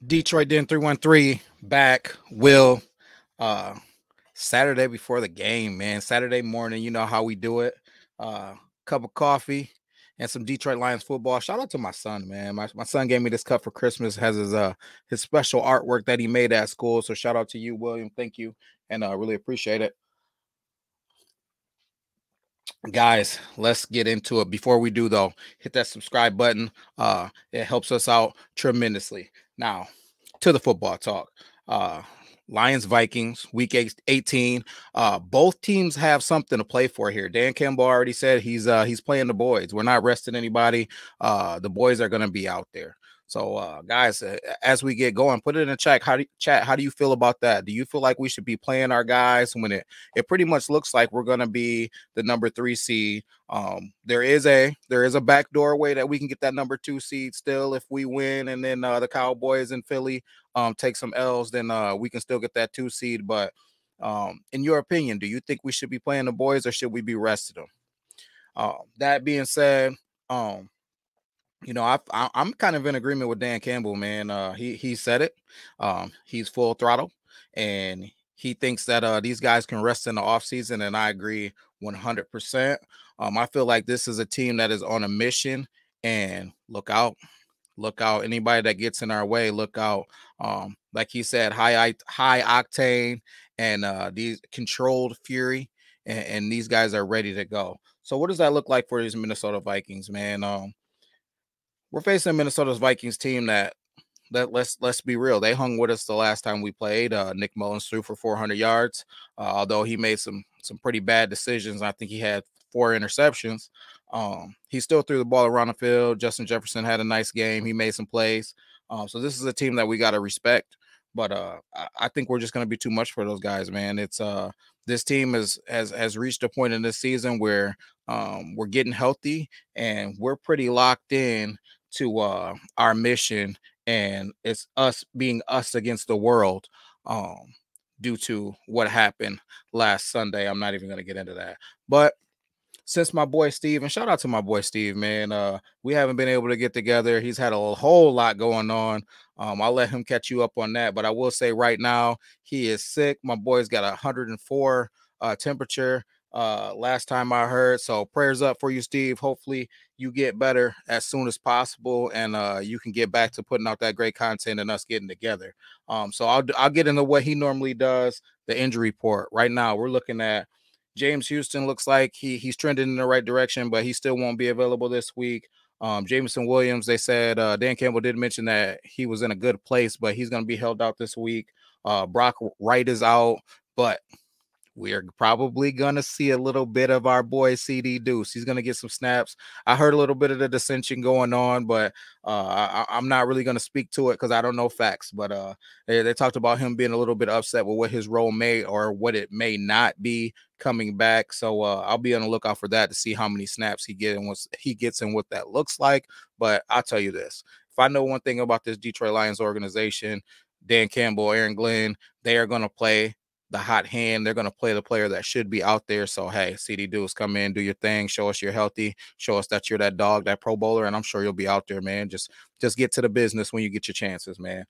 Detroit Den 313 back. Will uh Saturday before the game, man. Saturday morning, you know how we do it. Cup of coffee and some Detroit Lions football. Shout out to my son, man. My son gave me this cup for Christmas. Has his special artwork that he made at school. So shout out to you, William. Thank you. And really appreciate it. Guys, let's get into it. Before we do though, hit that subscribe button. It helps us out tremendously. Now, to the football talk. Uh Lions Vikings week 18. Both teams have something to play for here. Dan Campbell already said he's playing the boys. We're not resting anybody. The boys are going to be out there. So guys, as we get going, put it in the chat. How do you feel about that? Do you feel like we should be playing our guys when it pretty much looks like we're going to be the number 3 seed? There is a back doorway that we can get that number 2 seed still if we win, and then the Cowboys in Philly take some L's, then we can still get that 2 seed. But in your opinion, do you think we should be playing the boys or should we be resting them? That being said, I'm kind of in agreement with Dan Campbell, man. He said it. He's full throttle, and he thinks that these guys can rest in the offseason, and I agree 100%. I feel like this is a team that is on a mission, and look out. Look out. Anybody that gets in our way, look out. Like he said, high octane and these controlled fury, and these guys are ready to go. So what does that look like for these Minnesota Vikings, man? We're facing Minnesota's Vikings team that let's be real. They hung with us the last time we played. Nick Mullins threw for 400 yards, although he made some pretty bad decisions. I think he had 4 interceptions. He still threw the ball around the field. Justin Jefferson had a nice game. He made some plays. So this is a team that we got to respect. But I think we're just going to be too much for those guys, man. It's this team has reached a point in this season where we're getting healthy and we're pretty locked in to our mission, and it's us being us against the world due to what happened last Sunday. I'm not even going to get into that. But since my boy Steve, and shout out to my boy Steve, man, we haven't been able to get together. He's had a whole lot going on. I'll let him catch you up on that. But I will say right now, he is sick. My boy's got 104 temperature. Last time I heard. So prayers up for you, Steve. Hopefully you get better as soon as possible, and you can get back to putting out that great content and us getting together. So I'll get into what he normally does, the injury report. Right now, we're looking at James Houston. Looks like he's trending in the right direction, but he still won't be available this week. Jameson Williams, they said Dan Campbell did mention that he was in a good place, but he's going to be held out this week. Brock Wright is out, but we're probably going to see a little bit of our boy CD Deuce. He's going to get some snaps. I heard a little bit of the dissension going on, but I'm not really going to speak to it because I don't know facts. But they talked about him being a little bit upset with what his role may or what it may not be coming back. So I'll be on the lookout for that to see how many snaps he gets and what that looks like. But I'll tell you this. If I know one thing about this Detroit Lions organization, Dan Campbell, Aaron Glenn, they are going to play the hot hand. They're going to play the player that should be out there. So, hey, CD Deuce, come in, do your thing. Show us you're healthy. Show us that you're that dog, that Pro Bowler, and I'm sure you'll be out there, man. Just get to the business when you get your chances, man.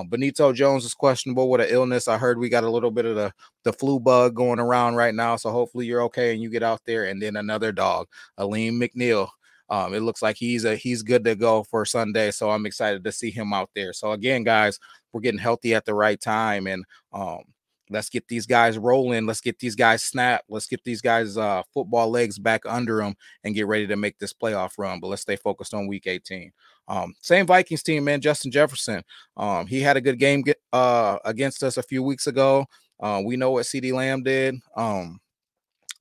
Benito Jones is questionable with an illness. I heard we got a little bit of the flu bug going around right now. So hopefully you're okay and you get out there. And then another dog, Aleem McNeil. It looks like he's good to go for Sunday. So I'm excited to see him out there. So again, guys, we're getting healthy at the right time. And let's get these guys rolling. Let's get these guys snapped. Let's get these guys football legs back under them and get ready to make this playoff run. But let's stay focused on week 18. Same Vikings team, man. Justin Jefferson. He had a good game against us a few weeks ago. We know what CD Lamb did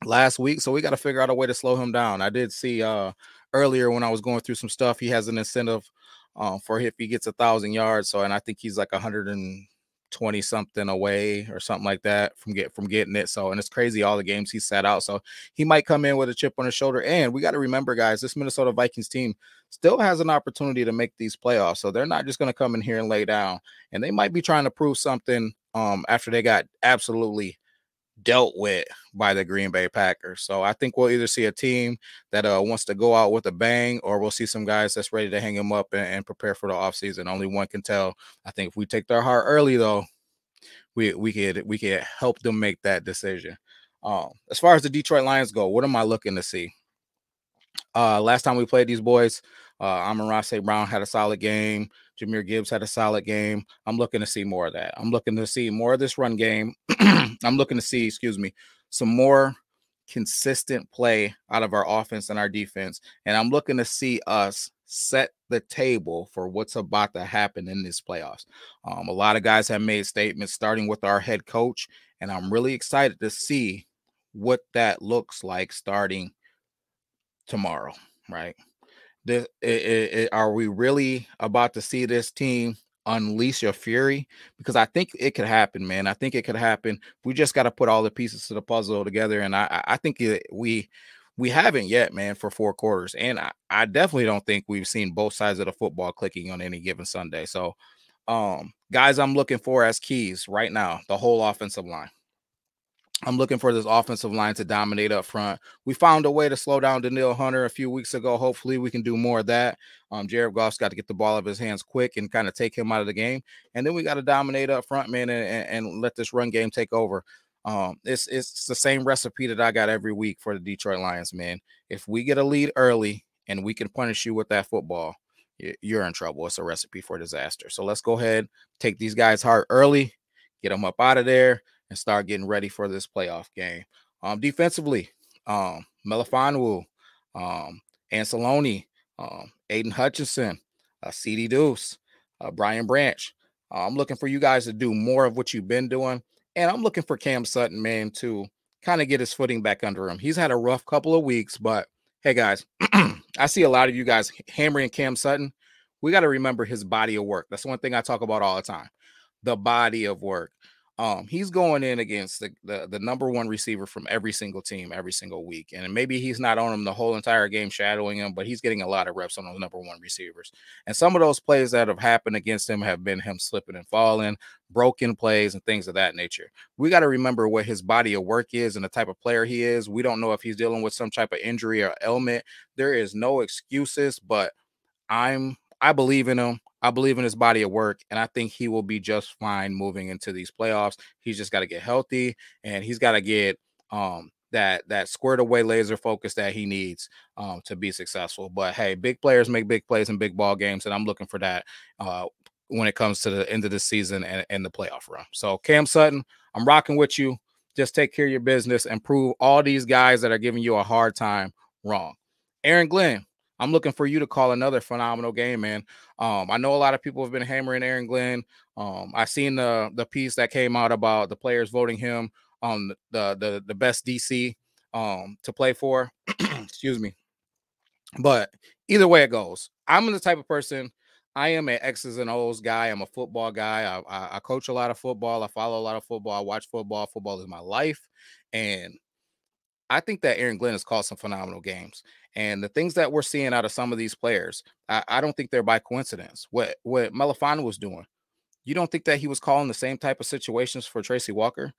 last week, so we got to figure out a way to slow him down. I did see earlier when I was going through some stuff, he has an incentive for if he gets 1,000 yards. So, and I think he's like 120 something away or something like that from getting it. So, and it's crazy all the games he sat out. So he might come in with a chip on his shoulder. And we got to remember, guys, this Minnesota Vikings team still has an opportunity to make these playoffs. So they're not just going to come in here and lay down, and they might be trying to prove something after they got absolutely dealt with by the Green Bay Packers. So I think we'll either see a team that wants to go out with a bang, or we'll see some guys that's ready to hang them up and prepare for the offseason. Only one can tell. I think if we take their heart early, though, we could help them make that decision. As far as the Detroit Lions go, what am I looking to see? Last time we played these boys, Amon-Ra St. Brown had a solid game. Jahmyr Gibbs had a solid game. I'm looking to see more of that. I'm looking to see more of this run game. I'm looking to see, some more consistent play out of our offense and our defense. And I'm looking to see us set the table for what's about to happen in this playoffs. A lot of guys have made statements, starting with our head coach, and I'm really excited to see what that looks like starting tomorrow, right? Are we really about to see this team unleash your fury? Because I think it could happen, man. I think it could happen. We just got to put all the pieces to the puzzle together, and I think we haven't yet, man, for 4 quarters, and I definitely don't think we've seen both sides of the football clicking on any given Sunday. So, guys, I'm looking for as keys right now, the whole offensive line. I'm looking for this offensive line to dominate up front. We found a way to slow down Daniil Hunter a few weeks ago. Hopefully, we can do more of that. Jared Goff's got to get the ball out of his hands quick and kind of take him out of the game. And then we got to dominate up front, man, and let this run game take over. It's the same recipe that I got every week for the Detroit Lions, man. If we get a lead early and we can punish you with that football, you're in trouble. It's a recipe for disaster. So let's go ahead, take these guys hard early, get them up out of there, and start getting ready for this playoff game. Defensively, Melifonwu, Anceloni, Aiden Hutchinson, CD Deuce, Brian Branch. I'm looking for you guys to do more of what you've been doing. And I'm looking for Cam Sutton, man, to kind of get his footing back under him. He's had a rough couple of weeks, but hey, guys, I see a lot of you guys hammering Cam Sutton. We got to remember his body of work. That's one thing I talk about all the time, the body of work. He's going in against the number one receiver from every single team every single week. And maybe he's not on him the whole entire game shadowing him, but he's getting a lot of reps on those number one receivers. And some of those plays that have happened against him have been him slipping and falling, broken plays, and things of that nature. We got to remember what his body of work is and the type of player he is. We don't know if he's dealing with some type of injury or ailment. There is no excuses, but I believe in him. I believe in his body of work, and I think he will be just fine moving into these playoffs. He's just got to get healthy, and he's got to get that squared away laser focus that he needs to be successful. But hey, big players make big plays in big ball games, and I'm looking for that when it comes to the end of the season and the playoff run. So Cam Sutton, I'm rocking with you. Just take care of your business and prove all these guys that are giving you a hard time wrong. Aaron Glenn, I'm looking for you to call another phenomenal game, man. I know a lot of people have been hammering Aaron Glenn. I seen the piece that came out about the players voting him on the best DC to play for. Excuse me. But either way it goes, I'm the type of person. I am an X's and O's guy. I'm a football guy. I coach a lot of football. I follow a lot of football. I watch football. Football is my life, and I think that Aaron Glenn has called some phenomenal games. And the things that we're seeing out of some of these players, I don't think they're by coincidence. What Melifano was doing, you don't think that he was calling the same type of situations for Tracy Walker?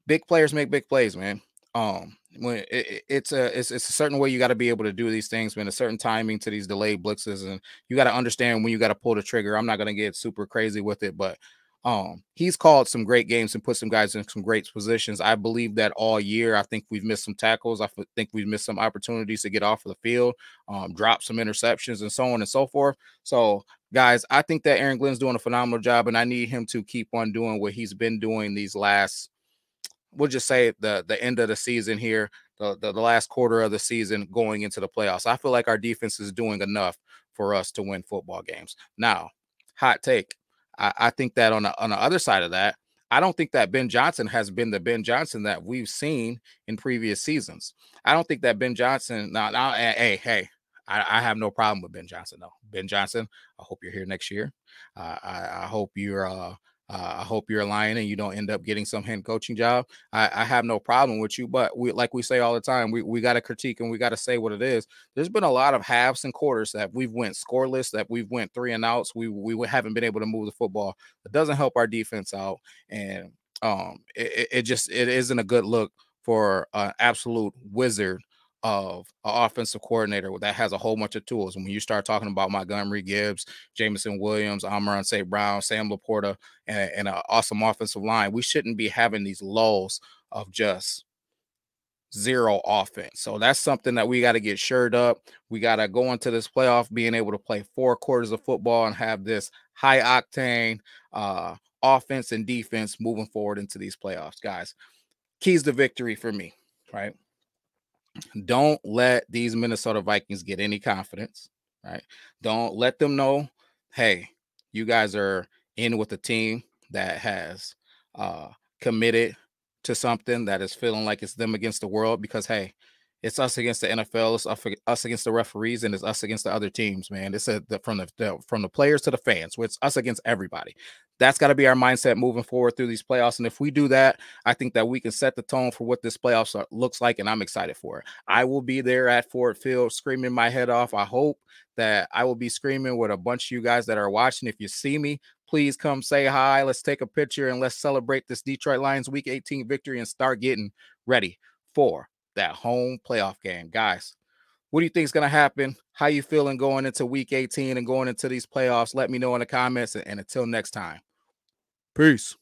Big players make big plays, man. When it's a certain way you got to be able to do these things, man. A certain timing to these delayed blitzes, and you got to understand when you got to pull the trigger. I'm not gonna get super crazy with it, but he's called some great games and put some guys in some great positions. I believe that all year. I think we've missed some tackles. I think we've missed some opportunities to get off of the field, drop some interceptions, and so on and so forth. So, guys, I think that Aaron Glenn's doing a phenomenal job, and I need him to keep on doing what he's been doing these last, we'll just say the end of the season here, the last quarter of the season going into the playoffs. I feel like our defense is doing enough for us to win football games. Now, hot take. I think that on the other side of that, I don't think that Ben Johnson has been the Ben Johnson that we've seen in previous seasons. I don't think that Ben Johnson. Now, hey, I have no problem with Ben Johnson though. Ben Johnson, I hope you're here next year. I hope you're I hope you're a Lion and you don't end up getting some head coaching job. I have no problem with you, but like we say all the time, we got to critique and we got to say what it is. There's been a lot of halves and quarters that we've went scoreless, that we've went 3 and outs. We haven't been able to move the football. It doesn't help our defense out, and It isn't a good look for an absolute wizard of an offensive coordinator that has a whole bunch of tools. And when you start talking about Montgomery Gibbs, Jameson Williams, Amon St. Brown, Sam Laporta, and an awesome offensive line, we shouldn't be having these lulls of just zero offense. So that's something that we got to get shored up. We got to go into this playoff being able to play 4 quarters of football and have this high octane offense and defense moving forward into these playoffs, guys. Keys to victory for me, right? Don't let these Minnesota Vikings get any confidence, right? Don't let them know, hey, you guys are in with a team that has committed to something, that is feeling like it's them against the world, because hey, it's us against the NFL, it's us against the referees, and it's us against the other teams, man. It's from the players to the fans. It's us against everybody. That's got to be our mindset moving forward through these playoffs. And if we do that, I think that we can set the tone for what this playoffs looks like, and I'm excited for it. I will be there at Ford Field screaming my head off. I hope that I will be screaming with a bunch of you guys that are watching. If you see me, please come say hi. Let's take a picture and let's celebrate this Detroit Lions Week 18 victory and start getting ready for that home playoff game. Guys, what do you think is going to happen? How you feeling going into Week 18 and going into these playoffs? Let me know in the comments. And until next time, peace.